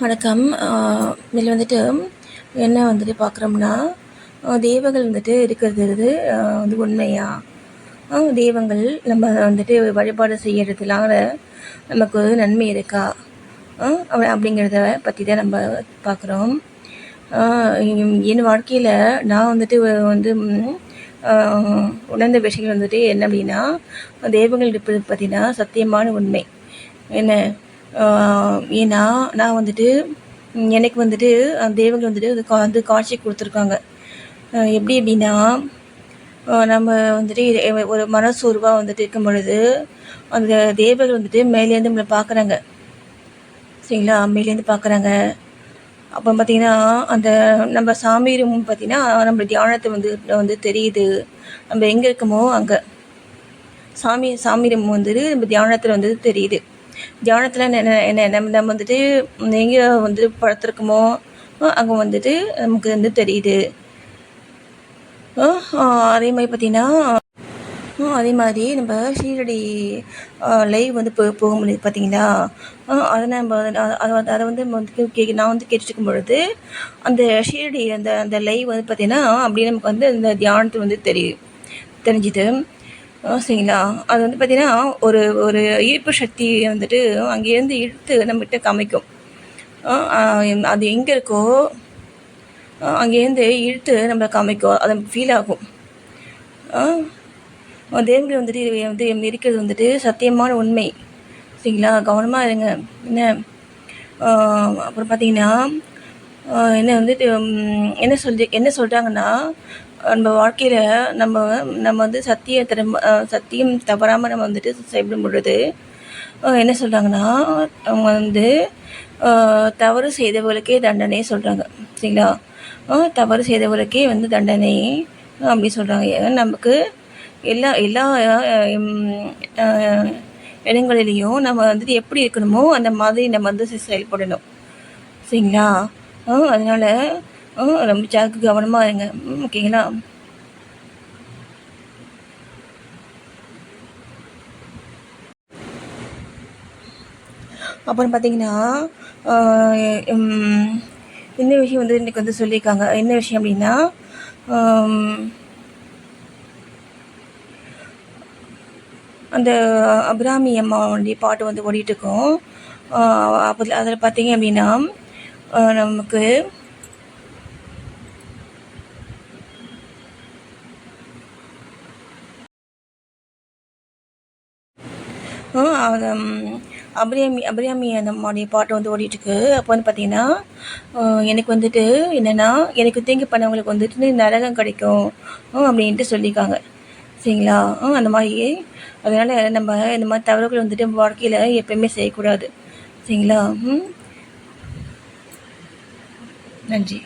வணக்கம். இதில் வந்துட்டு என்ன வந்துட்டு பார்க்குறோம்னா, தெய்வங்கள் வந்துட்டு இருக்கிறது வந்து உண்மையா? தெய்வங்கள் நம்ம வந்துட்டு வழிபாடு செய்கிறதுனால நமக்கு நன்மை இருக்கா? அப்படிங்கிறத பற்றி தான் நம்ம பார்க்குறோம். என் வாழ்க்கையில் நான் வந்துட்டு வந்து உணர்ந்த விஷயங்கள் வந்துட்டு என்ன அப்படின்னா, தெய்வங்கள் இருப்பது பார்த்தீங்கன்னா சத்தியமான உண்மை. என்ன ஏன்னா நான் வந்துட்டு எனக்கு வந்துட்டு தெய்வங்கள் வந்துட்டு அது காட்சி கொடுத்துருக்காங்க. எப்படி அப்படின்னா, நம்ம வந்துட்டு ஒரு மனசோர்வாக வந்துட்டு இருக்கும் பொழுது அந்த தேவர்கள் வந்துட்டு மேலேருந்து நம்மளை பார்க்குறாங்க. சரிங்களா? மேலேருந்து பார்க்குறாங்க. அப்போ பார்த்திங்கன்னா அந்த நம்ம சாமி ரூம் பார்த்திங்கன்னா நம்ம தியானத்தை வந்து தெரியுது. நம்ம எங்கே இருக்கோமோ அங்கே சாமி ரூம் வந்துட்டு நம்ம தியானத்தில் வந்து தெரியுது. தியானத்தில் என்ன நம்ம வந்துட்டு எங்கே வந்து படுத்துருக்கோமோ அங்கே வந்துட்டு நமக்கு வந்து தெரியுது. அதே மாதிரி பார்த்திங்கன்னா அதே மாதிரி நம்ம ஷீரடி லைவ் வந்து போக முடியுது பார்த்தீங்களா? அதை நம்ம அதை வந்து நான் வந்து கேட்டுருக்கும் பொழுது அந்த ஷீரடி அந்த அந்த லைவ் வந்து பார்த்திங்கன்னா அப்படியே நமக்கு வந்து அந்த தியானத்தை வந்து தெரிஞ்சுது. சரிங்களா? அது வந்து பார்த்திங்கன்னா ஒரு ஒரு ஈர்ப்பு சக்தி வந்துட்டு அங்கேருந்து இழுத்து நம்மகிட்ட காமிக்கும். அது எங்கே இருக்கோ அங்கேருந்து இழுத்து நம்மளை காமிக்கும். அது ஃபீல் ஆகும். தேவர்கள் வந்துட்டு வந்து இருக்கிறது வந்துட்டு சத்தியமான உண்மை. சரிங்களா? கவனமாக இருங்க. அப்புறம் பார்த்திங்கன்னா என்ன வந்துட்டு என்ன சொல்கிறாங்கன்னா, நம்ம வாழ்க்கையில் நம்ம வந்து சத்தியம் தவறாமல் நம்ம வந்துட்டு செயல்படும் பொழுது என்ன சொல்கிறாங்கன்னா, அவங்க வந்து தவறு செய்தவர்களுக்கே தண்டனை சொல்கிறாங்க. சரிங்களா? தவறு செய்தவர்களுக்கே வந்து தண்டனை அப்படி சொல்கிறாங்க. ஏன்னா நமக்கு எல்லா எல்லா இடங்களிலையும் நம்ம வந்துட்டு எப்படி இருக்கணுமோ அந்த மாதிரி நம்ம வந்து செயல்படணும். சரிங்களா? அதனால் ரொம்ப கவனமாக இருங்க. ஓகேங்களா? அப்புறம் பார்த்திங்கன்னா இந்த விஷயம் வந்து இன்றைக்கி வந்து சொல்லியிருக்காங்க. என்ன விஷயம் அப்படின்னா, அந்த அபிராமி அம்மாவுடைய பாட்டு வந்து ஓடிட்டுருக்கோம். அப்போ அதில் பார்த்திங்க அப்படின்னா நமக்கு அபிராமி அந்த அம்மாவுடைய பாட்டு வந்து ஓடிட்டுருக்கு. அப்போ வந்து பார்த்திங்கன்னா எனக்கு வந்துட்டு என்னென்னா, எனக்கு தீங்கு பண்ணவங்களுக்கு வந்துட்டு நரகம் கிடைக்கும் அப்படின்ட்டு சொல்லியிருக்காங்க. சரிங்களா? அந்த மாதிரி அதனால் நம்ம இந்த மாதிரி தவறுகள் வந்துட்டு வாழ்க்கையில் எப்பயுமே செய்யக்கூடாது. சரிங்களா? நன்றி.